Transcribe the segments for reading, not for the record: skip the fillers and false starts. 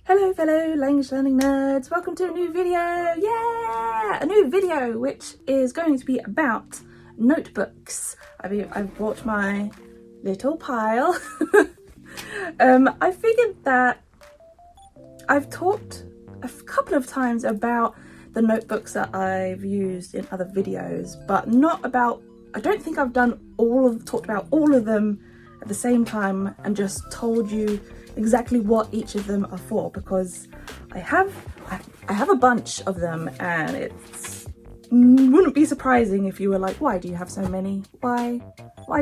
Hello fellow language learning nerds, welcome to a new video, yeah! A new video which is going to be about notebooks. I've brought my little pile. I figured that I've talked a couple of times about the notebooks that I've used in other videos, but not about, I don't think I've talked about all of them at the same time and just told you exactly what each of them are for, because I have a bunch of them, and it wouldn't be surprising if you were like, why do you have so many? Why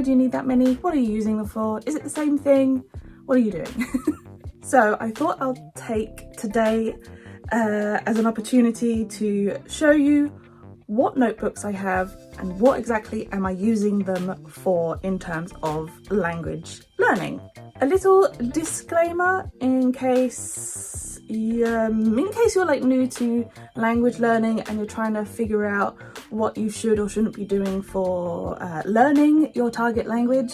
do you need that many? What are you using them for? Is it the same thing? What are you doing? So I thought I'll take today as an opportunity to show you what notebooks I have and what exactly am I using them for in terms of language learning. A little disclaimer in case you're like new to language learning and you're trying to figure out what you should or shouldn't be doing for learning your target language.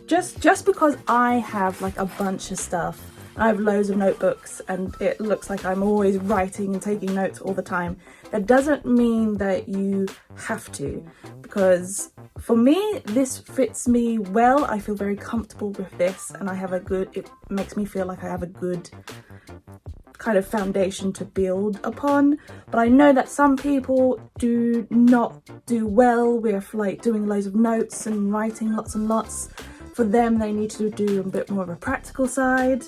Just because I have like a bunch of stuff, I have loads of notebooks and it looks like I'm always writing and taking notes all the time, that doesn't mean that you have to, because for me this fits me well. I feel very comfortable with this and it makes me feel like I have a good kind of foundation to build upon. But I know that some people do not do well with like doing loads of notes and writing lots and lots. For them, they need to do a bit more of a practical side.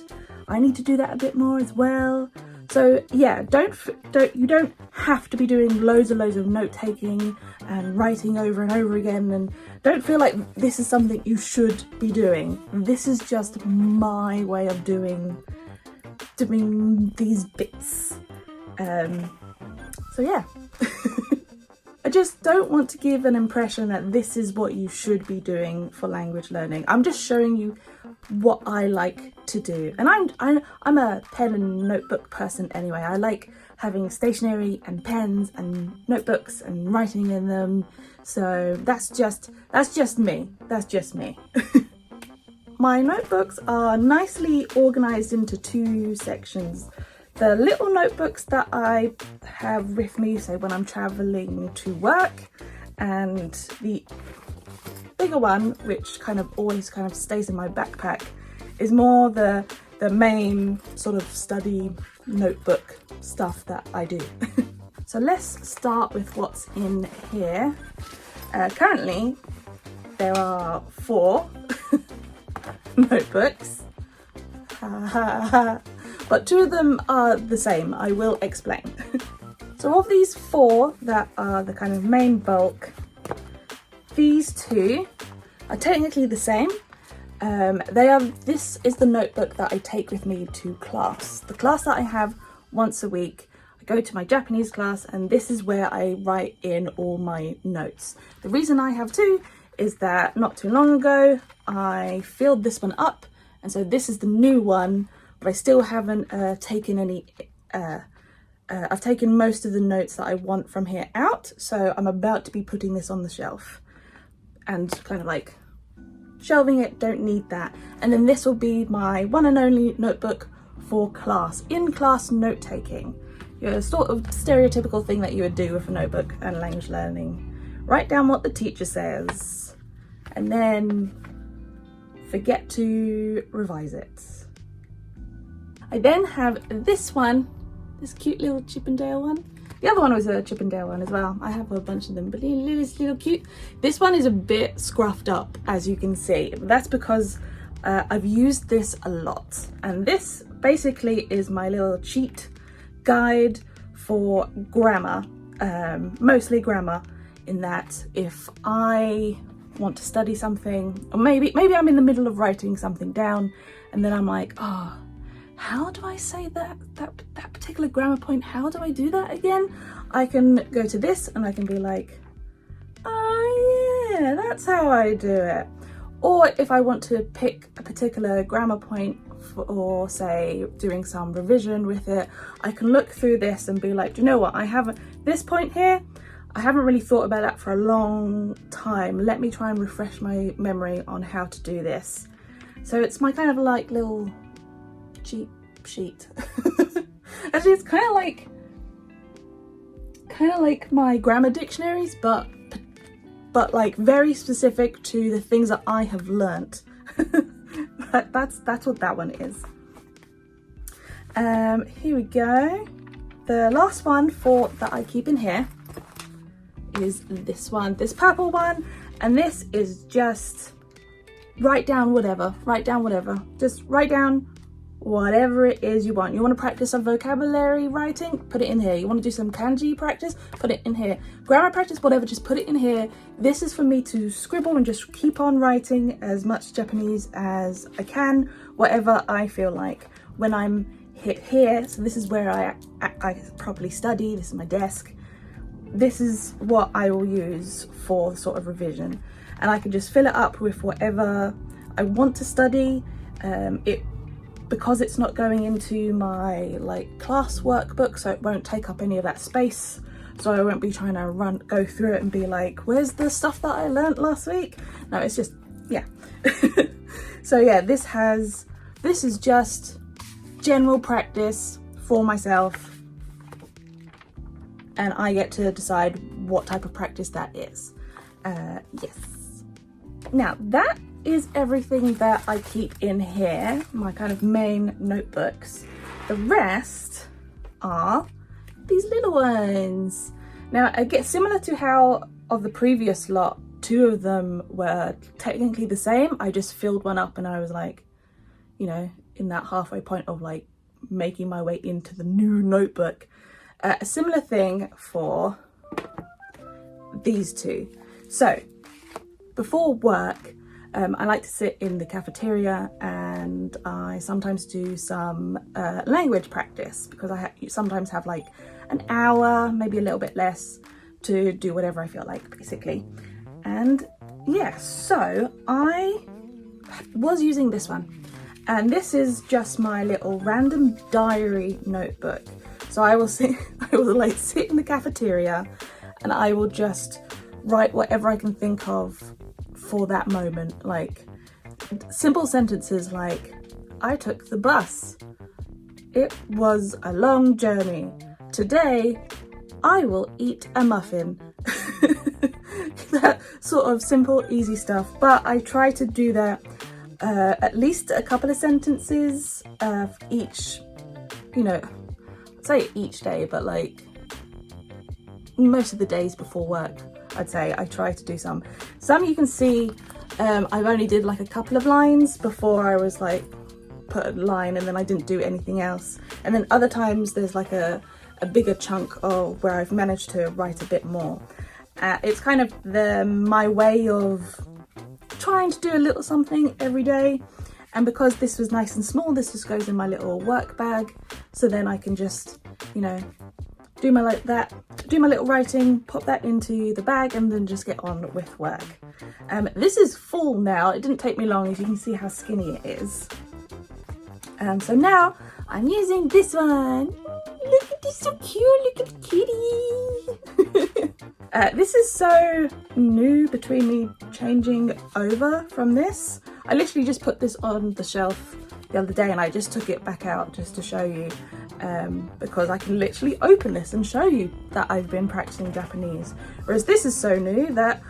I need to do that a bit more as well. So yeah, you don't have to be doing loads of note taking and writing over and over again, and don't feel like this is something you should be doing. This is just my way of doing these bits. So yeah. I just don't want to give an impression that this is what you should be doing for language learning. I'm just showing you what I like to do. And I'm a pen and notebook person anyway. I like having stationery and pens and notebooks and writing in them. So that's just me. That's just me. My notebooks are nicely organized into two sections. The little notebooks that I have with me, so when I'm traveling to work, and the bigger one, which always stays in my backpack, is more the main sort of study notebook stuff that I do. So let's start with what's in here. Currently, there are 4 notebooks. But 2 of them are the same. I will explain. So of these 4 that are the kind of main bulk, these 2 are technically the same. This is the notebook that I take with me to class. The class that I have once a week. I go to my Japanese class and this is where I write in all my notes. The reason I have 2 is that not too long ago I filled this one up, and so this is the new one. But I still haven't taken any, I've taken most of the notes that I want from here out, so I'm about to be putting this on the shelf and kind of like shelving it, don't need that. And then this will be my one and only notebook for class, in-class note-taking. Your sort of stereotypical thing that you would do with a notebook and language learning. Write down what the teacher says and then forget to revise it. I then have this one, this cute little Chippendale one. The other one was a Chippendale one as well. I have a bunch of them, but it's little cute. This one is a bit scruffed up, as you can see. That's because I've used this a lot. And this basically is my little cheat guide for grammar, mostly grammar, in that if I want to study something, or maybe I'm in the middle of writing something down and then I'm like, oh, how do I say that particular grammar point? How do I do that again? I can go to this and I can be like, oh yeah, that's how I do it. Or if I want to pick a particular grammar point or say doing some revision with it, I can look through this and be like, do you know what? This point here, I haven't really thought about that for a long time. Let me try and refresh my memory on how to do this. So it's my kind of like little cheat sheet. Actually, it's kind of like my grammar dictionaries, but like very specific to the things that I have learnt. That's what that one is. Here we go. The last one that I keep in here is this one, this purple one, and this is just write down whatever. Just write down whatever it is you want. You want to practice some vocabulary writing, put it in here. You want to do some kanji practice, put it in here. Grammar practice, whatever, just put it in here. This is for me to scribble and just keep on writing as much Japanese as I can, whatever I feel like. When I'm hit here, so this is where I properly study, this is my desk. This is what I will use for sort of revision, and I can just fill it up with whatever I want to study. Because it's not going into my like class workbook, so it won't take up any of that space, so I won't be trying to go through it and be like, where's the stuff that I learnt last week? No, it's just, yeah. So yeah, this is just general practice for myself, and I get to decide what type of practice that is. Yes. Now that is everything that I keep in here, my kind of main notebooks. The rest are these little ones. Now it gets similar to how of the previous lot, two of them were technically the same. I just filled one up and I was like, you know, in that halfway point of like making my way into the new notebook. A similar thing for these two. So before work, I like to sit in the cafeteria and I sometimes do some language practice, because I sometimes have like an hour, maybe a little bit less, to do whatever I feel like, basically. And yeah, so I was using this one, and this is just my little random diary notebook. So I will sit in the cafeteria and I will just write whatever I can think of for that moment, like simple sentences like, I took the bus, it was a long journey, today I will eat a muffin. That sort of simple, easy stuff, but I try to do that at least a couple of sentences each, you know, I'd say each day, but like most of the days before work, I'd say I try to do some you can see I've only did like a couple of lines before I was like put a line and then I didn't do anything else, and then other times there's like a bigger chunk of where I've managed to write a bit more. It's kind of my way of trying to do a little something every day, and because this was nice and small, this just goes in my little work bag, so then I can just, you know, do my little writing, pop that into the bag, and then just get on with work. This is full now. It didn't take me long, as you can see how skinny it is. So now I'm using this one. Look at this, so cute. Look at the kitty. This is so new between me changing over from this. I literally just put this on the shelf the other day and I just took it back out just to show you, because I can literally open this and show you that I've been practicing Japanese. Whereas this is so new that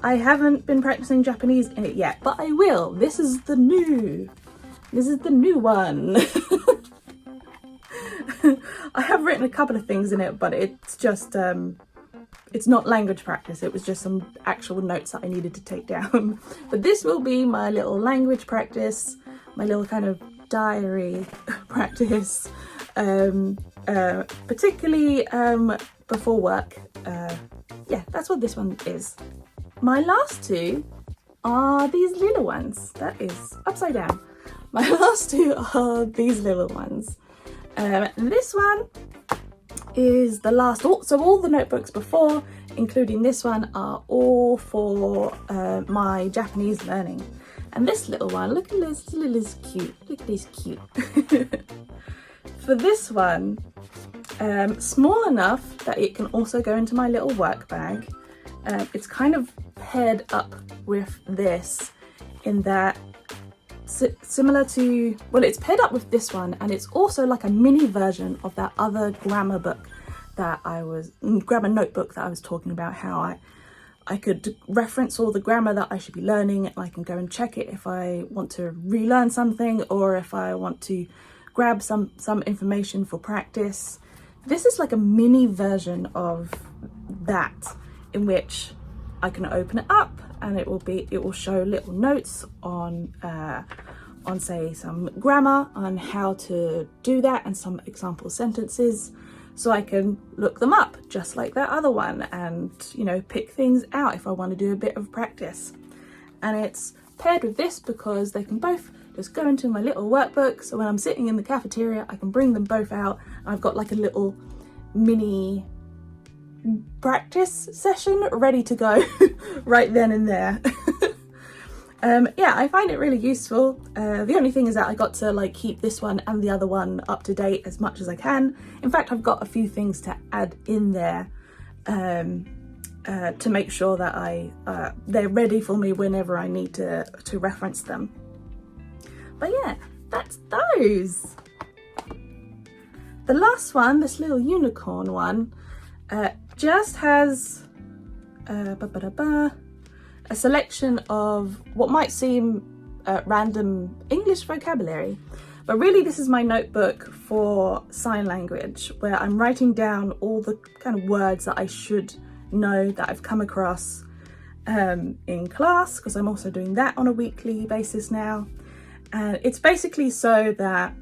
I haven't been practicing Japanese in it yet, but I will. This is the new one. I have written a couple of things in it, but it's just, it's not language practice. It was just some actual notes that I needed to take down. But this will be my little language practice, my little kind of diary practice, particularly before work. Yeah, that's what this one is. My last two are these little ones. That is upside down. My last two are these little ones. This one is the last, so all the notebooks before, including this one, are all for my Japanese learning. And this little one, look at this, is cute. Look at this cute. For this one, small enough that it can also go into my little work bag. It's kind of paired up with this in that similar to, well, it's paired up with this one, and it's also like a mini version of that other grammar book that grammar notebook that I was talking about, how I could reference all the grammar that I should be learning, and I can go and check it if I want to relearn something, or if I want to grab some information for practice. This is like a mini version of that, in which I can open it up and it will show little notes on say some grammar, on how to do that, and some example sentences, so I can look them up just like that other one, and you know, pick things out if I want to do a bit of practice. And it's paired with this because they can both just go into my little workbook, so when I'm sitting in the cafeteria I can bring them both out. I've got like a little mini practice session ready to go right then and there. Yeah, I find it really useful. The only thing is that I got to like keep this one and the other one up to date as much as I can. In fact, I've got a few things to add in there to make sure that they're ready for me whenever I need to reference them. But yeah, that's those. The last one, this little unicorn one, just has a selection of what might seem random English vocabulary, but really this is my notebook for sign language, where I'm writing down all the kind of words that I should know, that I've come across in class, because I'm also doing that on a weekly basis now. And it's basically so that,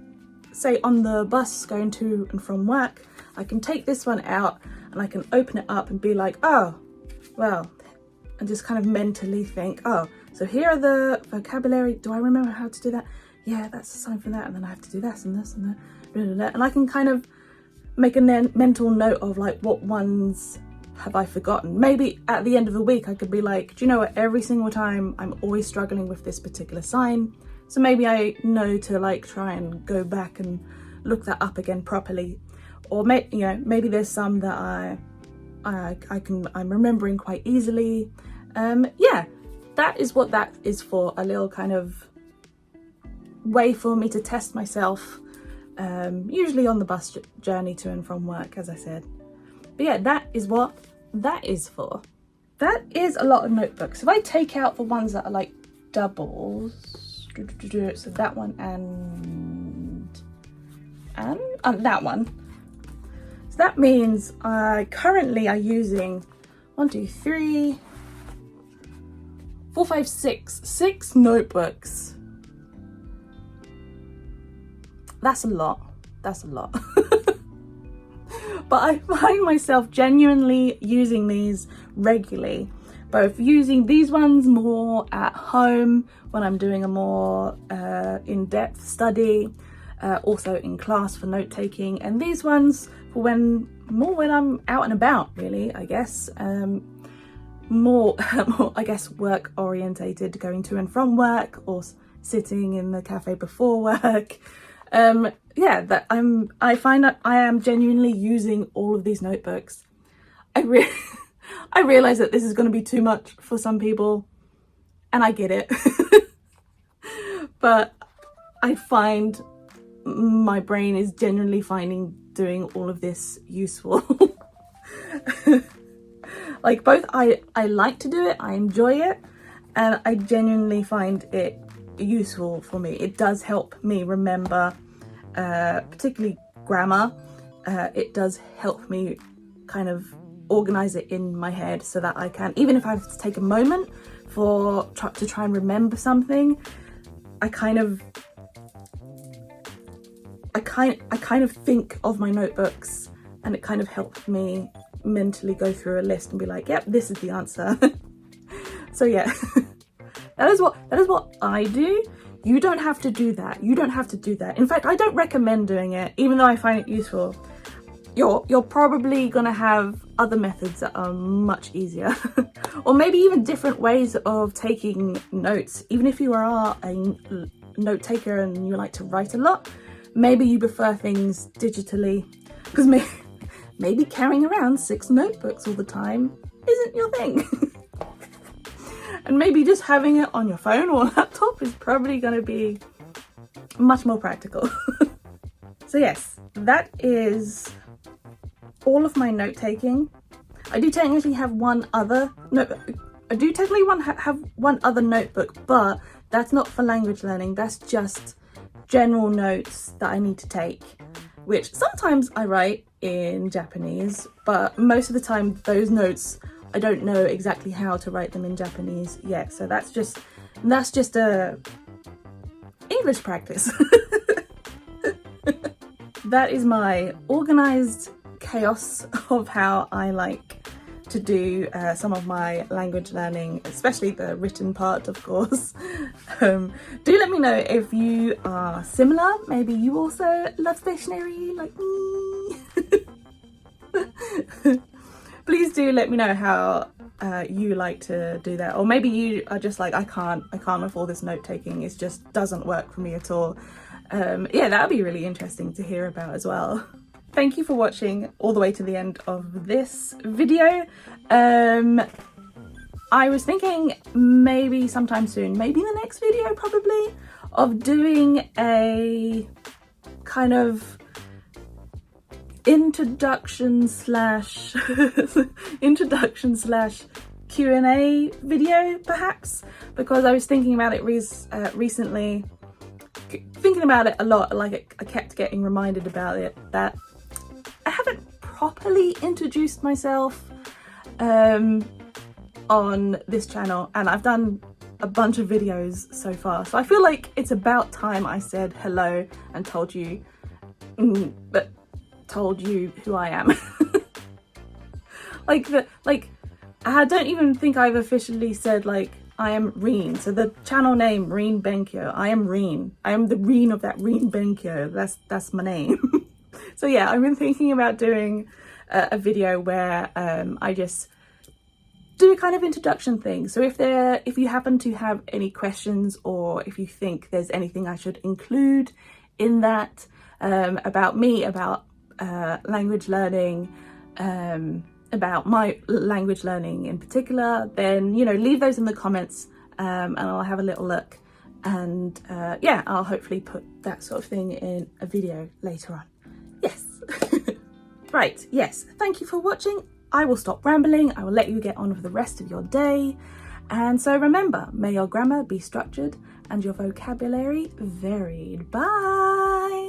say on the bus going to and from work, I can take this one out and I can open it up and be like, oh, well, and just kind of mentally think, oh, so here are the vocabulary. Do I remember how to do that? Yeah, that's a sign for that. And then I have to do this and this and that. Blah, blah, blah. And I can kind of make a mental note of like, what ones have I forgotten? Maybe at the end of the week, I could be like, do you know what? Every single time I'm always struggling with this particular sign. So maybe I know to like try and go back and look that up again properly. Or maybe there's some that I'm remembering quite easily. Yeah, that is what that is for, a little kind of way for me to test myself, usually on the bus journey to and from work, as I said. But yeah, that is what that is for. That is a lot of notebooks. If I take out the ones that are like doubles, so that one and that one. So that means I currently are using 1, 2, 3, 4, 5, 6 notebooks. That's a lot. That's a lot. But I find myself genuinely using these regularly, both using these ones more at home when I'm doing a more in-depth study, also in class for note-taking, and these ones for when I'm out and about, really, I guess. More I guess work orientated, going to and from work, or sitting in the cafe before work. Yeah, that I find that I am genuinely using all of these notebooks. I realize that this is going to be too much for some people, and I get it. But I find my brain is genuinely finding doing all of this useful. Like, both I like to do it, I enjoy it, and I genuinely find it useful for me. It does help me remember, particularly grammar. It does help me kind of organize it in my head so that I can, even if I have to take a moment to try and remember something, I kind of think of my notebooks, and it kind of helps me mentally go through a list and be like, yep, this is the answer. So yeah, that is what I do. You don't have to do that. You don't have to do that. In fact, I don't recommend doing it, even though I find it useful. You're probably gonna have other methods that are much easier, or maybe even different ways of taking notes. Even if you are a note taker and you like to write a lot, maybe you prefer things digitally, because maybe carrying around 6 notebooks all the time isn't your thing. And maybe just having it on your phone or laptop is probably going to be much more practical. So yes, that is all of my note taking. I do technically have one other have one other notebook, but that's not for language learning. That's just general notes that I need to take, which sometimes I write in Japanese, but most of the time those notes I don't know exactly how to write them in Japanese yet. So that's just a English practice. That is my organized chaos of how I like to do some of my language learning, especially the written part, of course. Do let me know if you are similar. Maybe you also love stationery like me. Please do let me know how you like to do that, or maybe you are just like, I can't with all this note taking, it just doesn't work for me at all. Yeah, that would be really interesting to hear about as well. Thank you for watching all the way to the end of this video. I was thinking maybe sometime soon, maybe in the next video probably, of doing a kind of introduction slash Q&A video perhaps, because I was thinking about it recently, thinking about it a lot. Like I kept getting reminded about it, that I haven't properly introduced myself on this channel, and I've done a bunch of videos so far, so I feel like it's about time I said hello and told you who I am. like I don't even think I've officially said like I am Reen. So the channel name Reen Benkyo, I am Reen. I am the Reen of that Reen Benkyo. That's my name. So yeah, I've been thinking about doing a video where I just do a kind of introduction thing. So if you happen to have any questions, or if you think there's anything I should include in that about me, about language learning, about my language learning in particular, then leave those in the comments, and I'll have a little look, and yeah, I'll hopefully put that sort of thing in a video later on. Yes. Right, yes, thank you for watching. I will stop rambling. I will let you get on with the rest of your day. And so remember, may your grammar be structured and your vocabulary varied. Bye.